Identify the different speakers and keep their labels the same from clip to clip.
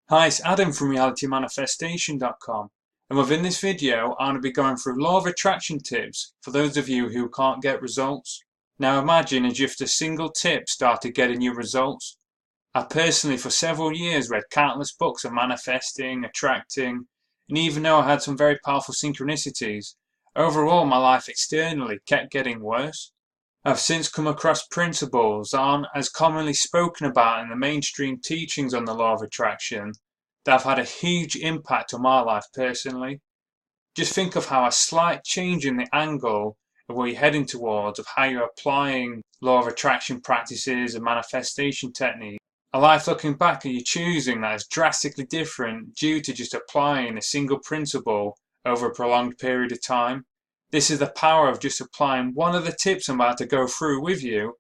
Speaker 1: Hi, it's Adam from realitymanifestation.com, and within this video I'm going to be going through law of attraction tips for those of you who can't get results. Now imagine as if a single tip started getting you results. I personally for several years read countless books on manifesting, attracting, and even though I had some very powerful synchronicities, overall my life externally kept getting worse. I've since come across principles that aren't as commonly spoken about in the mainstream teachings on the law of attraction that have had a huge impact on my life personally. Just think of how a slight change in the angle of where you're heading towards, of how you're applying law of attraction practices and manifestation techniques, a life looking back at you choosing that is drastically different due to just applying a single principle over a prolonged period of time. This is the power of just applying one of the tips I'm about to go through with you,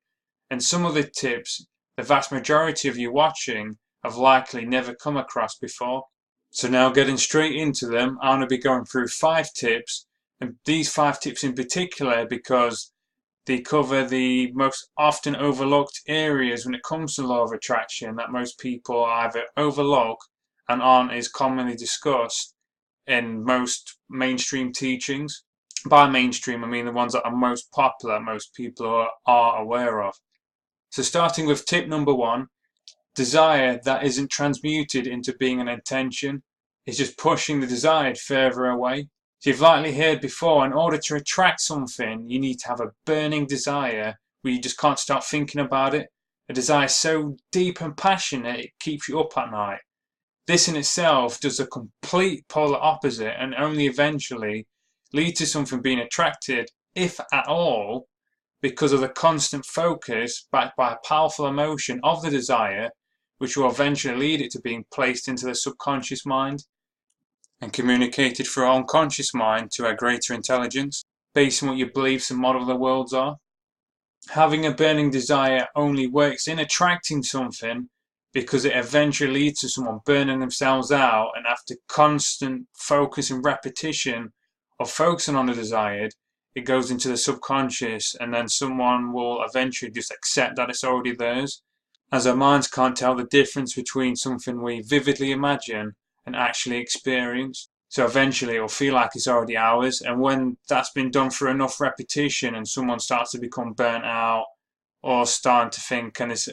Speaker 1: and some of the tips the vast majority of you watching have likely never come across before. So now getting straight into them, I'm going to be going through 5 tips, and these 5 tips in particular because they cover the most often overlooked areas when it comes to law of attraction that most people either overlook and aren't as commonly discussed in most mainstream teachings. By mainstream, I mean the ones that are most popular, most people are aware of. So starting with tip number 1, desire that isn't transmuted into being an intention is just pushing the desired further away. So you've likely heard before, in order to attract something, you need to have a burning desire where you just can't stop thinking about it. A desire so deep and passionate it keeps you up at night. This in itself does the complete polar opposite and only eventually lead to something being attracted, if at all, because of the constant focus backed by a powerful emotion of the desire, which will eventually lead it to being placed into the subconscious mind and communicated through our unconscious mind to our greater intelligence, based on what your beliefs and model of the worlds are. Having a burning desire only works in attracting something because it eventually leads to someone burning themselves out, and after constant focus and repetition of focusing on the desired, it goes into the subconscious, and then someone will eventually just accept that it's already theirs, as our minds can't tell the difference between something we vividly imagine and actually experience. So eventually it'll feel like it's already ours, and when that's been done for enough repetition and someone starts to become burnt out or starting to think, can this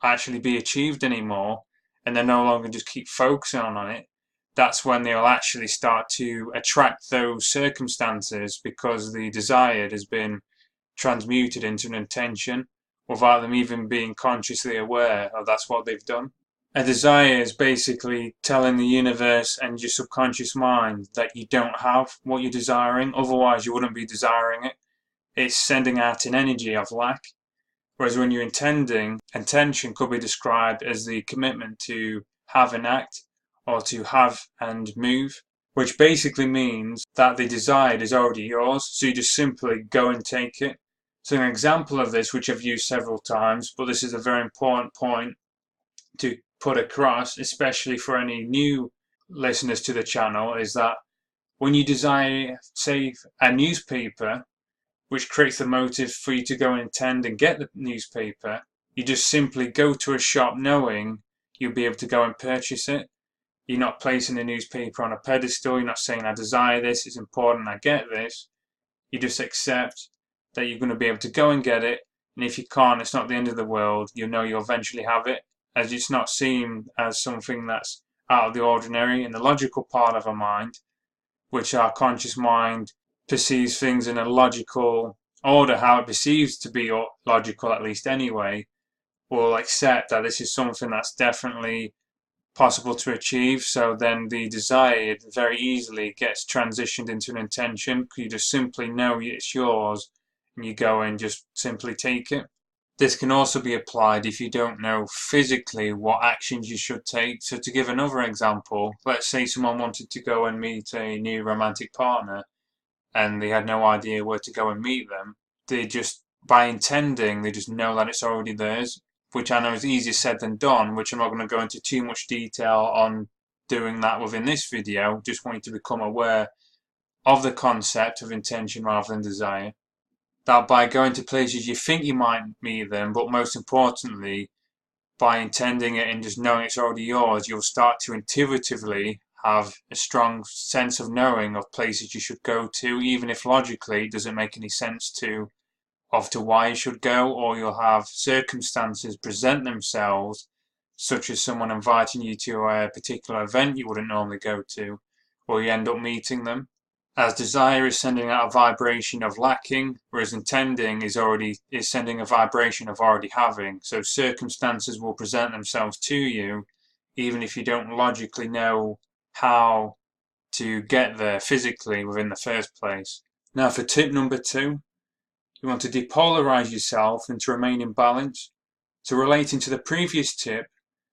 Speaker 1: actually be achieved anymore, and they no longer just keep focusing on it, that's when they'll actually start to attract those circumstances because the desired has been transmuted into an intention without them even being consciously aware of that's what they've done. A desire is basically telling the universe and your subconscious mind that you don't have what you're desiring, otherwise you wouldn't be desiring it. It's sending out an energy of lack. Whereas when you're intending, intention could be described as the commitment to have and act, or to have and move, which basically means that the desired is already yours, so you just simply go and take it. So an example of this, which I've used several times, but this is a very important point to put across, especially for any new listeners to the channel, is that when you desire, say, a newspaper, which creates the motive for you to go and intend and get the newspaper, you just simply go to a shop knowing you'll be able to go and purchase it. You're not placing the newspaper on a pedestal, you're not saying I desire this, it's important I get this. You just accept that you're going to be able to go and get it, and if you can't, it's not the end of the world, you know you'll eventually have it, as it's not seen as something that's out of the ordinary in the logical part of our mind, which our conscious mind perceives things in a logical order, how it perceives to be logical, at least anyway, will accept that this is something that's definitely possible to achieve. So then the desired very easily gets transitioned into an intention because you just simply know it's yours and you go and just simply take it. This can also be applied if you don't know physically what actions you should take. So to give another example, let's say someone wanted to go and meet a new romantic partner and they had no idea where to go and meet them. They just, by intending, they just know that it's already theirs, which I know is easier said than done, which I'm not going to go into too much detail on doing that within this video. Just want you to become aware of the concept of intention rather than desire. That by going to places you think you might meet them, but most importantly, by intending it and just knowing it's already yours, you'll start to intuitively have a strong sense of knowing of places you should go to, even if logically it doesn't make any sense to why you should go, or you'll have circumstances present themselves, such as someone inviting you to a particular event you wouldn't normally go to, or you end up meeting them. As desire is sending out a vibration of lacking, whereas intending is sending a vibration of already having. So circumstances will present themselves to you, even if you don't logically know how to get there physically within the first place. Now for tip number 2, you want to depolarize yourself and to remain in balance. So relating to the previous tip,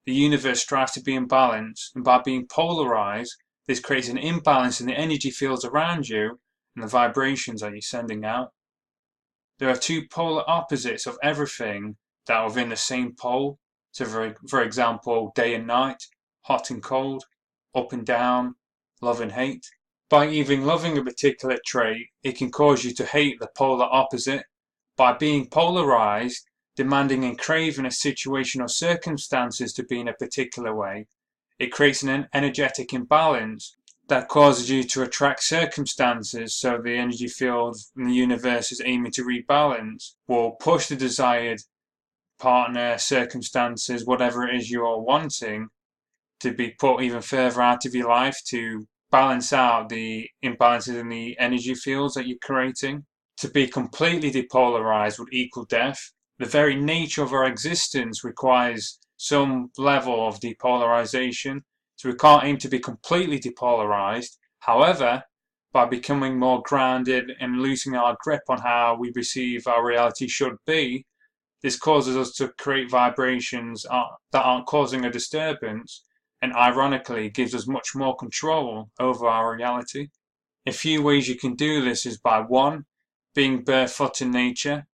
Speaker 1: the universe strives to be in balance, and by being polarized, this creates an imbalance in the energy fields around you and the vibrations that you're sending out. There are 2 polar opposites of everything that are within the same pole. So for example, day and night, hot and cold, up and down, love and hate. By even loving a particular trait, it can cause you to hate the polar opposite. By being polarized, demanding and craving a situation or circumstances to be in a particular way, it creates an energetic imbalance that causes you to attract circumstances, so the energy field in the universe is aiming to rebalance, will push the desired partner, circumstances, whatever it is you're wanting, to be put even further out of your life to balance out the imbalances in the energy fields that you're creating. To be completely depolarized would equal death. The very nature of our existence requires some level of depolarization, so we can't aim to be completely depolarized. However, by becoming more grounded and loosening our grip on how we perceive our reality should be, this causes us to create vibrations that aren't causing a disturbance, and ironically gives us much more control over our reality. A few ways you can do this is by 1, being barefoot in nature,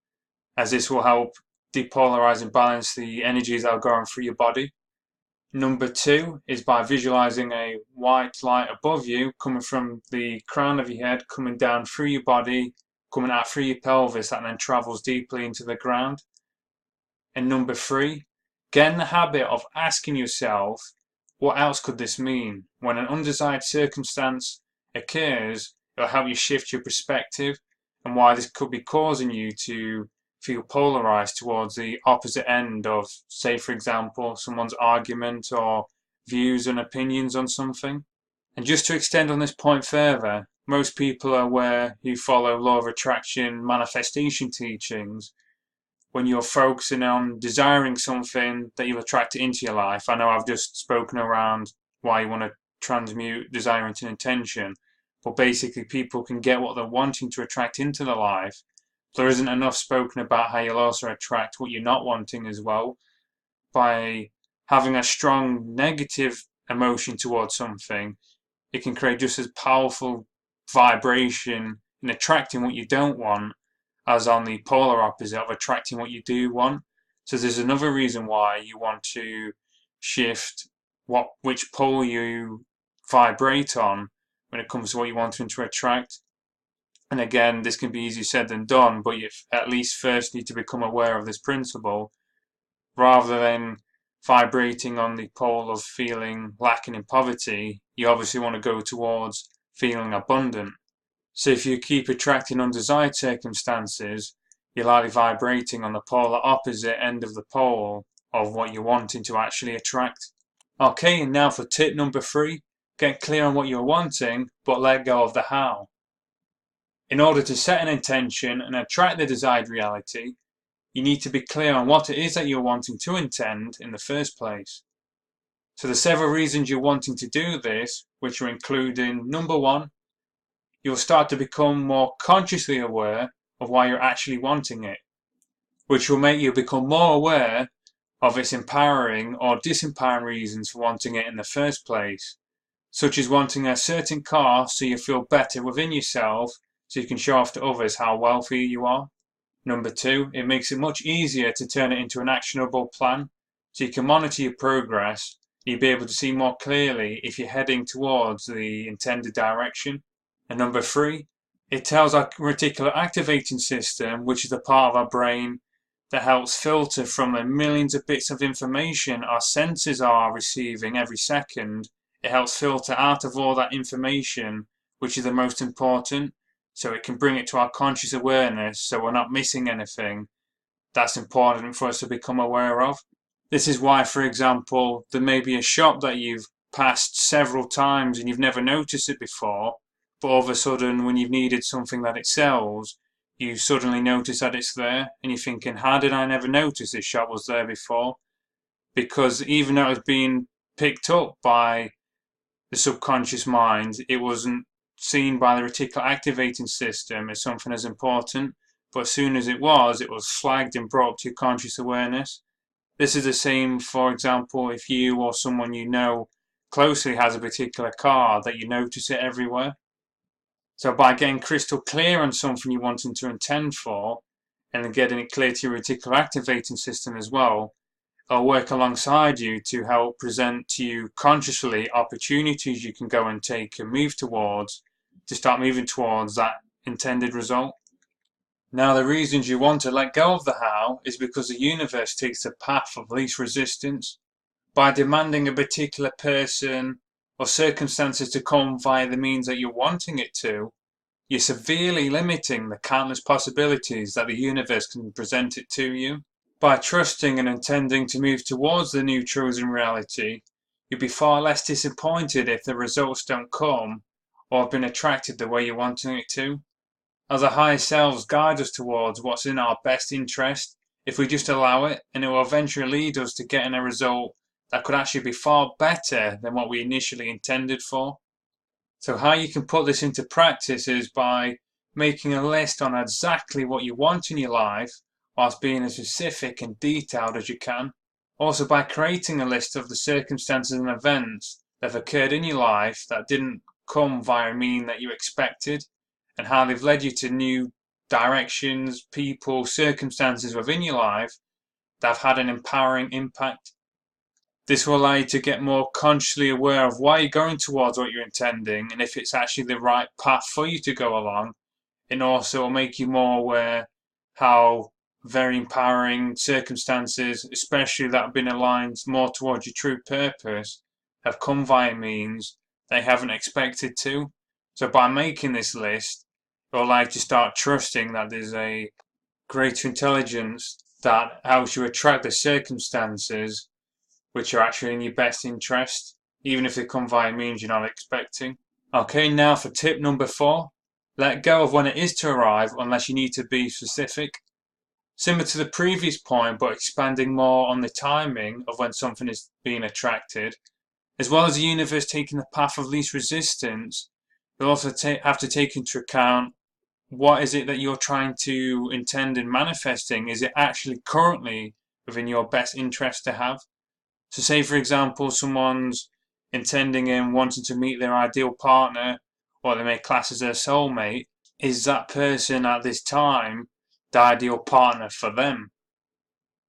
Speaker 1: as this will help depolarize and balance the energies that are going through your body. Number 2 is by visualizing a white light above you coming from the crown of your head, coming down through your body, coming out through your pelvis, that then travels deeply into the ground. And number 3, get in the habit of asking yourself, what else could this mean? When an undesired circumstance occurs, it'll help you shift your perspective and why this could be causing you to feel polarized towards the opposite end of, say for example, someone's argument or views and opinions on something. And just to extend on this point further, most people are aware who follow law of attraction manifestation teachings. When you're focusing on desiring something that you'll attract into your life, I know I've just spoken around why you want to transmute desire into intention, but basically people can get what they're wanting to attract into their life. There isn't enough spoken about how you'll also attract what you're not wanting as well. By having a strong negative emotion towards something, it can create just as powerful vibration in attracting what you don't want as on the polar opposite of attracting what you do want. So there's another reason why you want to shift which pole you vibrate on when it comes to what you want to attract. And again, this can be easier said than done, but you at least first need to become aware of this principle. Rather than vibrating on the pole of feeling lacking in poverty, you obviously want to go towards feeling abundant. So if you keep attracting undesired circumstances, you're likely vibrating on the polar opposite end of the pole of what you're wanting to actually attract. Okay, and now for tip number 3, get clear on what you're wanting, but let go of the how. In order to set an intention and attract the desired reality, you need to be clear on what it is that you're wanting to intend in the first place. So there's several reasons you're wanting to do this, which are including number 1, you'll start to become more consciously aware of why you're actually wanting it, which will make you become more aware of its empowering or disempowering reasons for wanting it in the first place, such as wanting a certain car so you feel better within yourself so you can show off to others how wealthy you are. Number 2, it makes it much easier to turn it into an actionable plan so you can monitor your progress. You'll be able to see more clearly if you're heading towards the intended direction. And number 3, it tells our reticular activating system, which is the part of our brain that helps filter from the millions of bits of information our senses are receiving every second. It helps filter out of all that information which is the most important, so it can bring it to our conscious awareness so we're not missing anything that's important for us to become aware of. This is why, for example, there may be a shop that you've passed several times and you've never noticed it before, but all of a sudden when you've needed something that it sells, you suddenly notice that it's there and you're thinking, how did I never notice this shop was there before? Because even though it was being picked up by the subconscious mind, it wasn't seen by the reticular activating system as something as important, but as soon as it was flagged and brought up to your conscious awareness. This is the same, for example, if you or someone you know closely has a particular car, that you notice it everywhere. So by getting crystal clear on something you're wanting to intend for, and then getting it clear to your reticular activating system as well, it'll work alongside you to help present to you consciously opportunities you can go and take and move towards, to start moving towards that intended result. Now, the reasons you want to let go of the how is because the universe takes the path of least resistance. By demanding a particular person or circumstances to come via the means that you're wanting it to, you're severely limiting the countless possibilities that the universe can present it to you. By trusting and intending to move towards the new chosen reality, you'll be far less disappointed if the results don't come or have been attracted the way you're wanting it to. As our higher selves guide us towards what's in our best interest, if we just allow it, and it will eventually lead us to getting a result that could actually be far better than what we initially intended for. So how you can put this into practice is by making a list on exactly what you want in your life, whilst being as specific and detailed as you can. Also by creating a list of the circumstances and events that have occurred in your life that didn't come via a mean that you expected, and how they've led you to new directions, people, circumstances within your life that have had an empowering impact. This will allow you to get more consciously aware of why you're going towards what you're intending and if it's actually the right path for you to go along, and also will make you more aware how very empowering circumstances, especially that have been aligned more towards your true purpose, have come via means they haven't expected to. So by making this list, it will allow you to start trusting that there's a greater intelligence that helps you attract the circumstances which are actually in your best interest, even if they come via means you're not expecting. Okay, now for tip number 4. Let go of when it is to arrive unless you need to be specific. Similar to the previous point, but expanding more on the timing of when something is being attracted, as well as the universe taking the path of least resistance, you'll also have to take into account what is it that you're trying to intend in manifesting. Is it actually currently within your best interest to have? So say, for example, someone's intending and wanting to meet their ideal partner, or they may class as their soulmate. Is that person at this time the ideal partner for them?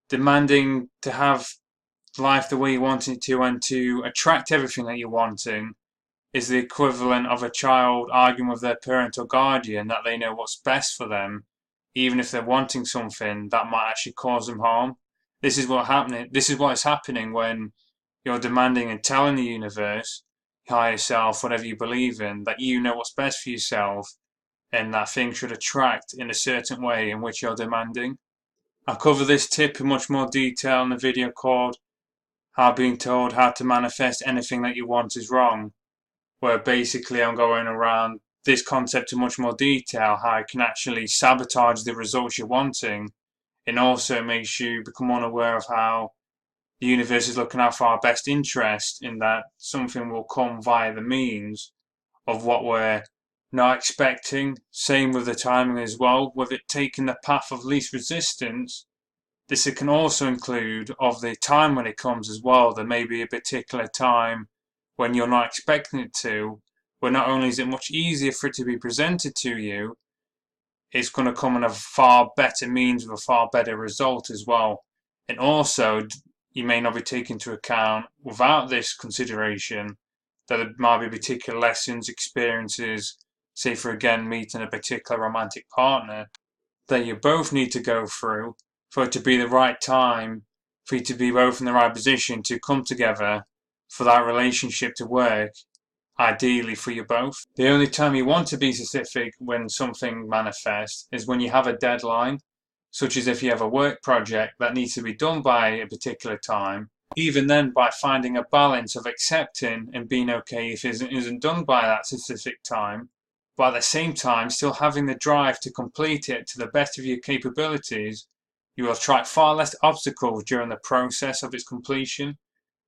Speaker 1: Demanding to have life the way you want it to and to attract everything that you're wanting is the equivalent of a child arguing with their parent or guardian that they know what's best for them, even if they're wanting something that might actually cause them harm. This is what is happening when you're demanding and telling the universe, higher self, whatever you believe in, that you know what's best for yourself and that things should attract in a certain way in which you're demanding. I'll cover this tip in much more detail in a video called How Being Told How to Manifest Anything That You Want Is Wrong, where basically I'm going around this concept in much more detail, how it can actually sabotage the results you're wanting, and also makes you become unaware of how the universe is looking out for our best interest, in that something will come via the means of what we're not expecting. Same with the timing as well, with it taking the path of least resistance. This can also include of the time when it comes as well. There may be a particular time when you're not expecting it to, where not only is it much easier for it to be presented to you, it's going to come in a far better means with a far better result as well. And also, you may not be taking into account, without this consideration, that there might be particular lessons, experiences, say for again meeting a particular romantic partner, that you both need to go through for it to be the right time, for you to be both in the right position to come together, for that relationship to work, ideally for you both. The only time you want to be specific when something manifests is when you have a deadline, such as if you have a work project that needs to be done by a particular time. Even then, by finding a balance of accepting and being okay if it isn't done by that specific time, but at the same time still having the drive to complete it to the best of your capabilities, you will attract far less obstacles during the process of its completion,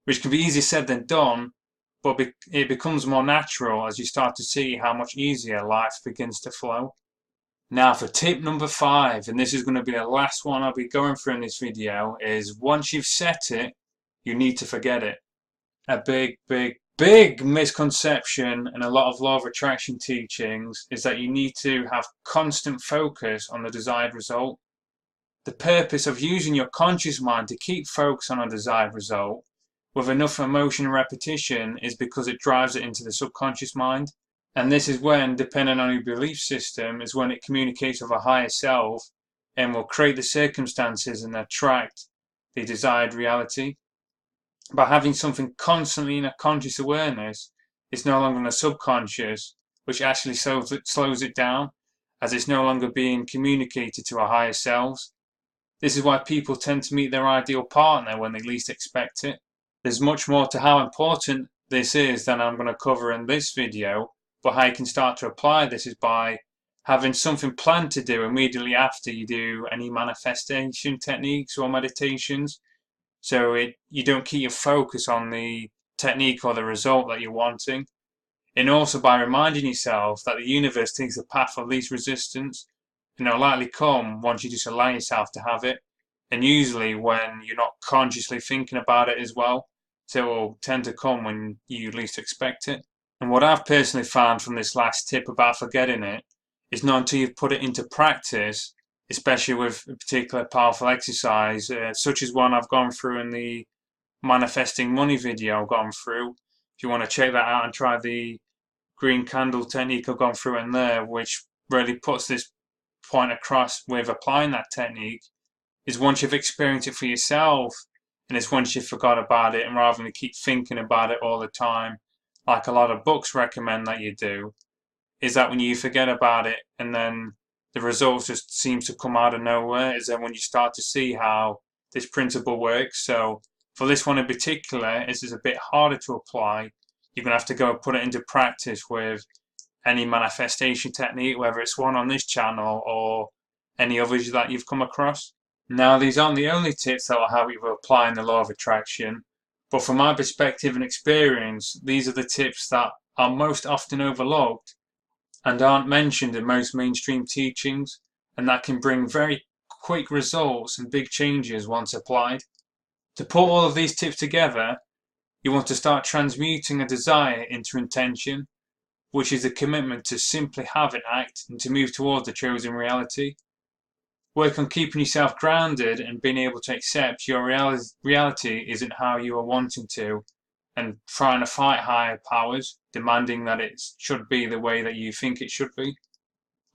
Speaker 1: which can be easier said than done, but it becomes more natural as you start to see how much easier life begins to flow. Now for tip number 5, and this is going to be the last one I'll be going through in this video, is once you've set it, you need to forget it. A big misconception in a lot of law of attraction teachings is that you need to have constant focus on the desired result. The purpose of using your conscious mind to keep focus on a desired result with enough emotion and repetition is because it drives it into the subconscious mind. And this is when, depending on your belief system, is when it communicates with a higher self and will create the circumstances and attract the desired reality. By having something constantly in a conscious awareness, it's no longer in the subconscious, which actually slows it down, as it's no longer being communicated to our higher selves. This is why people tend to meet their ideal partner when they least expect it. There's much more to how important this is than I'm going to cover in this video, but how you can start to apply this is by having something planned to do immediately after you do any manifestation techniques or meditations. So you don't keep your focus on the technique or the result that you're wanting. And also by reminding yourself that the universe takes the path of least resistance, and it'll likely come once you just allow yourself to have it. And usually when you're not consciously thinking about it as well. So it will tend to come when you least expect it. And what I've personally found from this last tip about forgetting it is not until you've put it into practice, especially with a particular powerful exercise, such as one I've gone through in the manifesting money video I've gone through. If you want to check that out and try the green candle technique I've gone through in there, which really puts this point across with applying that technique, is once you've experienced it for yourself, and it's once you've forgot about it, and rather than keep thinking about it all the time, like a lot of books recommend that you do, is that when you forget about it and then the results just seems to come out of nowhere, is then when you start to see how this principle works. So for this one in particular, this is a bit harder to apply. You're going to have to go put it into practice with any manifestation technique, whether it's one on this channel or any others that you've come across. Now, these aren't the only tips that will help you with applying the law of attraction, but from my perspective and experience, these are the tips that are most often overlooked and aren't mentioned in most mainstream teachings, and that can bring very quick results and big changes once applied. To put all of these tips together, you want to start transmuting a desire into intention, which is a commitment to simply have it act and to move towards the chosen reality. Work on keeping yourself grounded and being able to accept your reality isn't how you are wanting to, and trying to fight higher powers, demanding that it should be the way that you think it should be.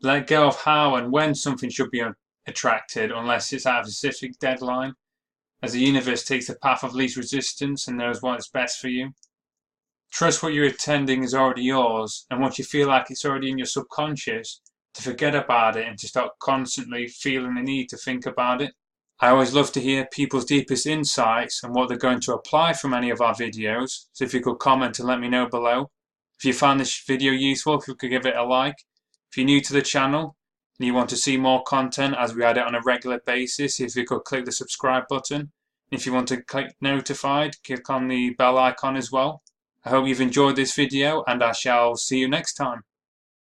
Speaker 1: Let go of how and when something should be attracted unless it's at a specific deadline, as the universe takes the path of least resistance and knows what is best for you. Trust what you're intending is already yours, and once you feel like it's already in your subconscious, to forget about it and to start constantly feeling the need to think about it. I always love to hear people's deepest insights and what they're going to apply from any of our videos, so if you could comment and let me know below. If you found this video useful, if you could give it a like. If you're new to the channel and you want to see more content as we add it on a regular basis, if you could click the subscribe button. If you want to click notified, click on the bell icon as well. I hope you've enjoyed this video and I shall see you next time.